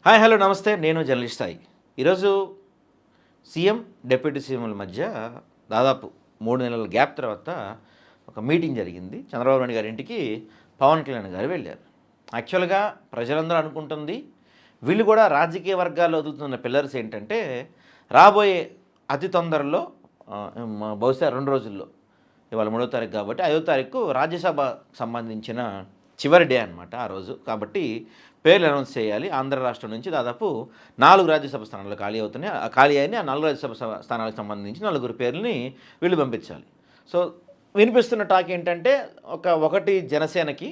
Hi hello నమస్తే. నేను journalist Sai. ఈరోజు సీఎం, డిప్యూటీ సీఎంల మధ్య దాదాపు 3 నెలల గ్యాప్ తర్వాత ఒక మీటింగ్ జరిగింది. చంద్రబాబు నాయుడు గారి ఇంటికి పవన్ కళ్యాణ్ గారు వెళ్ళారు. యాక్చువల్గా ప్రజలందరూ అనుకుంటుంది, వీళ్ళు కూడా రాజకీయ వర్గాల్లో వదులుతున్న పిల్లర్స్ ఏంటంటే, రాబోయే అతి తొందరలో బహుశా 2 రోజుల్లో, ఇవాళ 3వ తారీఖు కాబట్టి 5వ తారీఖు రాజ్యసభ సంబంధించిన చివరి డే అనమాట ఆ రోజు. కాబట్టి పేర్లు అనౌన్స్ చేయాలి. ఆంధ్ర రాష్ట్రం నుంచి దాదాపు 4 రాజ్యసభ స్థానాలు ఖాళీ అయిన ఆ 4 రాజ్యసభ స్థానాలకు సంబంధించి 4 పేర్లని వీళ్ళు పంపించాలి. సో వినిపిస్తున్న టాక్ ఏంటంటే, ఒకటి జనసేనకి,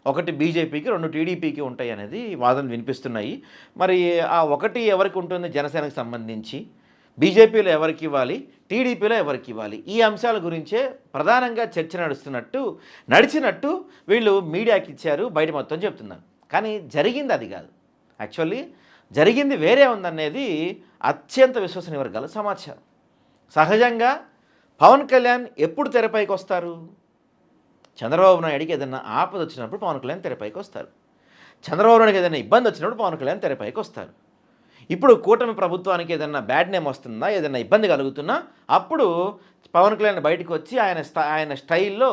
ఒకటి బీజేపీకి, 2 టీడీపీకి ఉంటాయి అనేది వాదనలు వినిపిస్తున్నాయి. మరి ఆ ఒకటి ఎవరికి ఉంటుంది జనసేనకు సంబంధించి, బీజేపీలో ఎవరికి ఇవ్వాలి, టీడీపీలో ఎవరికి ఇవ్వాలి, ఈ అంశాల గురించే ప్రధానంగా చర్చ నడిచినట్టు వీళ్ళు మీడియాకి ఇచ్చారు, బయట మొత్తం చెప్తున్నారు. కానీ జరిగింది అది కాదు. యాక్చువల్లీ జరిగింది వేరే ఉందనేది అత్యంత విశ్వసనీయ వర్గాల సమాచారం. సహజంగా పవన్ కళ్యాణ్ ఎప్పుడు తెరపైకి వస్తారు? చంద్రబాబు నాయుడికి ఏదైనా ఆపద వచ్చినప్పుడు పవన్ కళ్యాణ్ తెరపైకి వస్తారు. చంద్రబాబు నాయుడికి ఏదైనా ఇబ్బంది వచ్చినప్పుడు పవన్ కళ్యాణ్ తెరపైకి వస్తారు. ఇప్పుడు కూటమి ప్రభుత్వానికి ఏదైనా బ్యాడ్ నేమ్ వస్తుందా, ఏదైనా ఇబ్బంది కలుగుతున్నా అప్పుడు పవన్ కళ్యాణ్ బయటకు వచ్చి ఆయన స్టైల్లో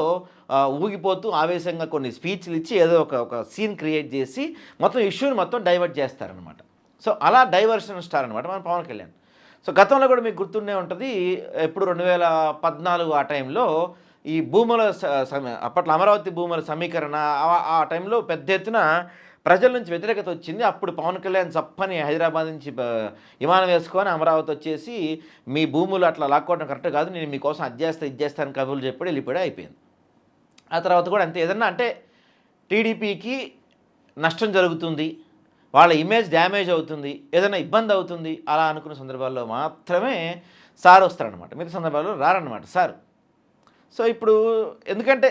ఊగిపోతూ ఆవేశంగా కొన్ని స్పీచ్లు ఇచ్చి ఏదో ఒక సీన్ క్రియేట్ చేసి మొత్తం ఇష్యూని మొత్తం డైవర్ట్ చేస్తారనమాట. సో అలా డైవర్షన్ స్టార్ అనమాట మన పవన్ కళ్యాణ్. సో గతంలో కూడా మీకు గుర్తుండే ఉంటుంది, ఎప్పుడు 2014 ఆ టైంలో ఈ భూముల అప్పట్లో అమరావతి భూముల సమీకరణ ఆ టైంలో పెద్ద ఎత్తున ప్రజల నుంచి వ్యతిరేకత వచ్చింది. అప్పుడు పవన్ కళ్యాణ్ చప్పని హైదరాబాద్ నుంచి విమానం వేసుకొని అమరావతి వచ్చేసి, మీ భూములు అట్లా లాక్కోవడం కరెక్ట్ కాదు, నేను మీకోసం ఇది చేస్తాను కబుర్లు చెప్పాడు, వెళ్ళిపోయాడు, అయిపోయింది. ఆ తర్వాత కూడా అంతే, ఏదన్నా అంటే టీడీపీకి నష్టం జరుగుతుంది, వాళ్ళ ఇమేజ్ డ్యామేజ్ అవుతుంది, ఏదైనా ఇబ్బంది అవుతుంది, అలా అనుకున్న సందర్భాల్లో మాత్రమే సార్ వస్తారనమాట. మిగతా సందర్భాల్లో రారన్నమాట సార్. సో ఇప్పుడు ఎందుకంటే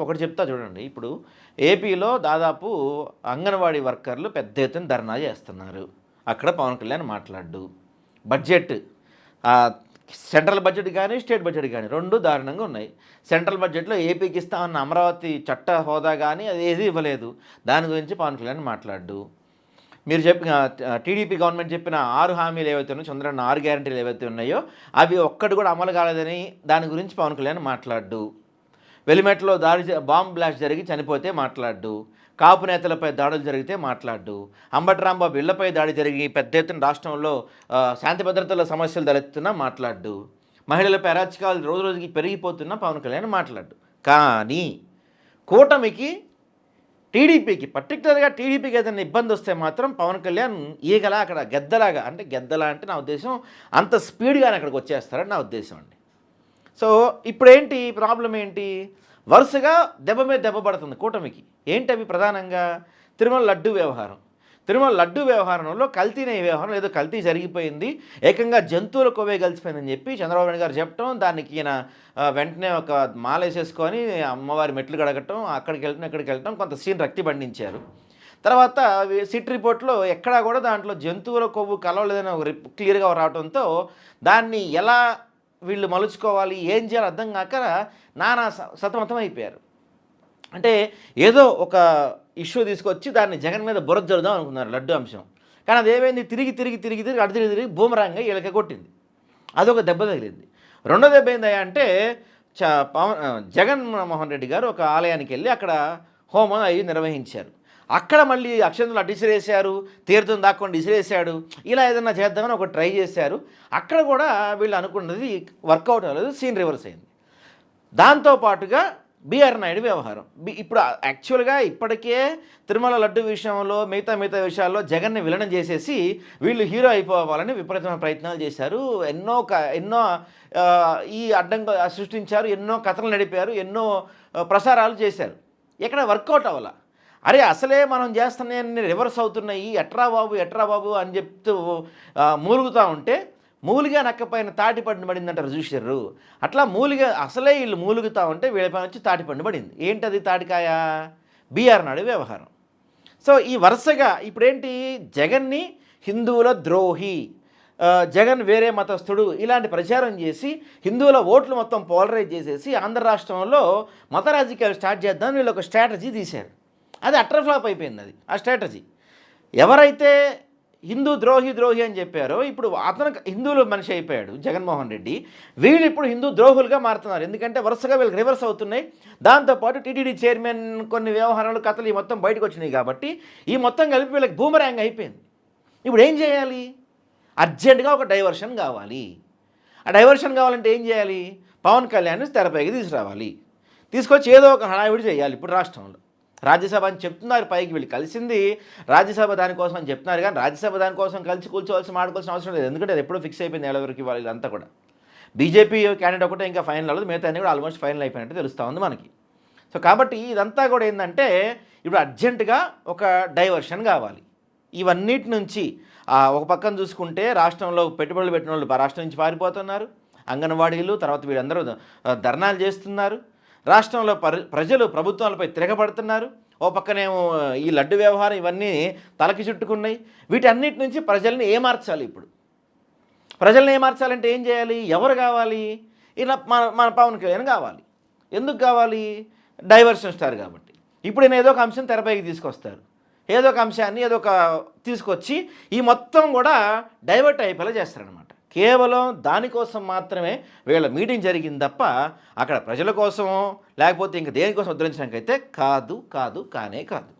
ఒకటి చెప్తా చూడండి. ఇప్పుడు ఏపీలో దాదాపు అంగన్వాడీ వర్కర్లు పెద్ద ఎత్తున ధర్నా చేస్తున్నారు. అక్కడ పవన్ కళ్యాణ్ మాట్లాడు. బడ్జెట్, సెంట్రల్ బడ్జెట్ కానీ స్టేట్ బడ్జెట్ కానీ 2 దారుణంగా ఉన్నాయి. సెంట్రల్ బడ్జెట్లో ఏపీకి ఇస్తామన్న అమరావతి చట్ట హోదా కానీ అది ఏది ఇవ్వలేదు. దాని గురించి పవన్ కళ్యాణ్ మాట్లాడు. మీరు చెప్పిన టీడీపీ గవర్నమెంట్ చెప్పిన 6 హామీలు ఏవైతే ఉన్నాయో, చంద్రన్న 6 గ్యారంటీలు ఏవైతే ఉన్నాయో అవి ఒక్కటి కూడా అమలు కాలేదని దాని గురించి పవన్ కళ్యాణ్ మాట్లాడు. వెలిమెట్లో బాంబ్ బ్లాస్ట్ జరిగి చనిపోతే మాట్లాడు. కాపు నేతలపై దాడులు జరిగితే మాట్లాడు. అంబటి రాంబాబు ఇళ్లపై దాడి జరిగి పెద్ద ఎత్తున రాష్ట్రంలో శాంతి భద్రతల సమస్యలు తలెత్తున్నా మాట్లాడు. మహిళలపై అరాచకాలు రోజు రోజుకి పెరిగిపోతున్నా పవన్ కళ్యాణ్ మాట్లాడు. కానీ కూటమికి, టీడీపీకి, పర్టికులర్గా టీడీపీకి ఏదైనా ఇబ్బంది వస్తే మాత్రం పవన్ కళ్యాణ్ ఈగలా అక్కడ గెద్దలా అంటే నా ఉద్దేశం అంత స్పీడ్గానే అక్కడికి వచ్చేస్తారని నా ఉద్దేశం అండి. సో ఇప్పుడేంటి ప్రాబ్లం ఏంటి? వరుసగా దెబ్బ మీద దెబ్బ పడుతుంది కూటమికి. ఏంటి అవి? ప్రధానంగా తిరుమల లడ్డు వ్యవహారంలో కల్తీనే వ్యవహారం, ఏదో కల్తీ జరిగిపోయింది, ఏకంగా జంతువుల కొవ్వే కలిసిపోయిందని చెప్పి చంద్రబాబు నాయుడు గారు చెప్పడం, దానికి ఈయన వెంటనే ఒక మాలేసేసుకొని అమ్మవారి మెట్లు గడగటం, ఇక్కడికి వెళ్ళటం, కొంత సీన్ రక్తి బండించారు. తర్వాత సిట్ రిపోర్ట్లో ఎక్కడా కూడా దాంట్లో జంతువుల కొవ్వు కలవలేదని ఒక క్లియర్గా రావడంతో దాన్ని ఎలా వీళ్ళు మలుచుకోవాలి, ఏం చేయాలో అర్థం కాక నానా సతమతం అయిపోయారు. అంటే ఏదో ఒక ఇష్యూ తీసుకొచ్చి దాన్ని జగన్ మీద బురద జరుదాం అనుకున్నారు లడ్డు అంశం. కానీ అది ఏమైంది, తిరిగి అటు తిరిగి బూమరాంగా వీళ్ళకి కొట్టింది. అదొక దెబ్బ తగిలింది. రెండో దెబ్బ ఏందయ్యా అంటే, జగన్మోహన్ రెడ్డి గారు ఒక ఆలయానికి వెళ్ళి అక్కడ హోమం అవి నిర్వహించారు. అక్కడ మళ్ళీ అక్షంతలు అటు ఇసిరేసారు, తీర్థం దాక్కుండా ఇసిరేసాడు, ఇలా ఏదైనా చేద్దామని ఒక ట్రై చేశారు. అక్కడ కూడా వీళ్ళు అనుకున్నది వర్కౌట్ అవ్వలేదు, సీన్ రివర్స్ అయింది. దాంతోపాటుగా బీఆర్ నాయుడు వ్యవహారం. ఇప్పుడు యాక్చువల్గా ఇప్పటికే తిరుమల లడ్డు విషయంలో మిగతా విషయాల్లో జగన్ని విలనం చేసేసి వీళ్ళు హీరో అయిపోవాలని విపరీతమైన ప్రయత్నాలు చేశారు. ఎన్నో ఈ అడ్డంగా సృష్టించారు, ఎన్నో కథలు నడిపారు, ఎన్నో ప్రసారాలు చేశారు. ఎక్కడ వర్కౌట్ అవ్వాల. అరే అసలే మనం చేస్తున్నాయన్నీ రివర్స్ అవుతున్నాయి, ఎట్రా బాబు అని చెప్తూ మూలుగుతూ ఉంటే, మూలిగా నక్కపైన తాటిపండు పడిందంటారు చూసారు. అట్లా అసలే వీళ్ళు మూలుగుతూ ఉంటే వీళ్ళపైన వచ్చి తాటిపండు పడింది. ఏంటది తాటికాయ? బీఆర్ నాయుడు వ్యవహారం. సో ఈ వరుసగా ఇప్పుడేంటి, జగన్ని హిందువుల ద్రోహి, జగన్ వేరే మతస్థుడు ఇలాంటి ప్రచారం చేసి హిందువుల ఓట్లు మొత్తం పోలరైజ్ చేసేసి ఆంధ్ర రాష్ట్రంలో మత రాజకీయాలు స్టార్ట్ చేద్దామని వీళ్ళు ఒక స్ట్రాటజీ తీశారు. అది అట్టర్ ఫ్లాప్ అయిపోయింది. ఆ స్ట్రాటజీ ఎవరైతే హిందూ ద్రోహి అని చెప్పారో ఇప్పుడు అతను హిందువుల మనిషి అయిపోయాడు జగన్మోహన్ రెడ్డి. వీళ్ళు ఇప్పుడు హిందూ ద్రోహులుగా మారుతున్నారు. ఎందుకంటే వరుసగా వీళ్ళకి రివర్స్ అవుతున్నాయి. దాంతోపాటు టీటీడీ చైర్మన్ కొన్ని వ్యవహారాలు కథలు ఈ మొత్తం బయటకు వచ్చినాయి కాబట్టి ఈ మొత్తం కలిపి వీళ్ళకి బూమరాంగ్ అయిపోయింది. ఇప్పుడు ఏం చేయాలి? అర్జెంటుగా ఒక డైవర్షన్ కావాలి. ఆ డైవర్షన్ కావాలంటే ఏం చేయాలి? పవన్ కళ్యాణ్ తెరపైకి తీసుకురావాలి. తీసుకొచ్చి ఏదో ఒక హడావిడి చేయాలి. ఇప్పుడు రాష్ట్రంలో రాజ్యసభ అని చెప్తున్నారు, పైకి వీళ్ళు కలిసింది రాజ్యసభ దానికోసం అని చెప్తున్నారు. కానీ రాజ్యసభ దానికోసం కలిసి కూర్చోవలసి మాడుకోవాల్సిన అవసరం లేదు. ఎందుకంటే అది ఎప్పుడో ఫిక్స్ అయిపోయింది ఎవరికి వాళ్ళంతా కూడా. బీజేపీ క్యాండిడేట్ ఒకటే ఇంకా ఫైనల్ అవ్వదు, మిగతా అన్నీ కూడా ఆల్మోస్ట్ ఫైనల్ అయిపోయినట్టు తెలుస్తూ ఉంది మనకి. సో కాబట్టి ఇదంతా కూడా ఏంటంటే ఇప్పుడు అర్జెంటుగా ఒక డైవర్షన్ కావాలి. ఇవన్నిటి నుంచి ఒక పక్కన చూసుకుంటే రాష్ట్రంలో పెట్టుబడులు పెట్టిన వాళ్ళు రాష్ట్రం నుంచి పారిపోతున్నారు, అంగన్వాడీలు, తర్వాత వీళ్ళందరూ ధర్నాలు చేస్తున్నారు, రాష్ట్రంలో ప్రజలు ప్రభుత్వాలపై తిరగబడుతున్నారు. ఓ పక్కనేమో ఈ లడ్డు వ్యవహారం ఇవన్నీ తలకి చుట్టుకున్నాయి. వీటన్నిటి నుంచి ప్రజల్ని ఏమార్చాలి. ఇప్పుడు ప్రజల్ని ఏమార్చాలంటే ఏం చేయాలి? ఎవరు కావాలి? ఇలా మన పవన్ కళ్యాణ్ కావాలి. ఎందుకు కావాలి? డైవర్షన్ స్టార్ కాబట్టి. ఇప్పుడు ఈయన ఏదో ఒక అంశం తెరపైకి తీసుకొస్తారు, ఏదో ఒక అంశాన్ని ఏదో ఒక తీసుకొచ్చి ఈ మొత్తం కూడా డైవర్ట్ అయిపోయేలా చేస్తారనమాట. కేవలం దానికోసం మాత్రమే వీళ్ళ మీటింగ్ జరిగింది తప్ప అక్కడ ప్రజల కోసమో లేకపోతే ఇంక దేనికోసం ఉద్ధరించడానికైతే కానే కాదు.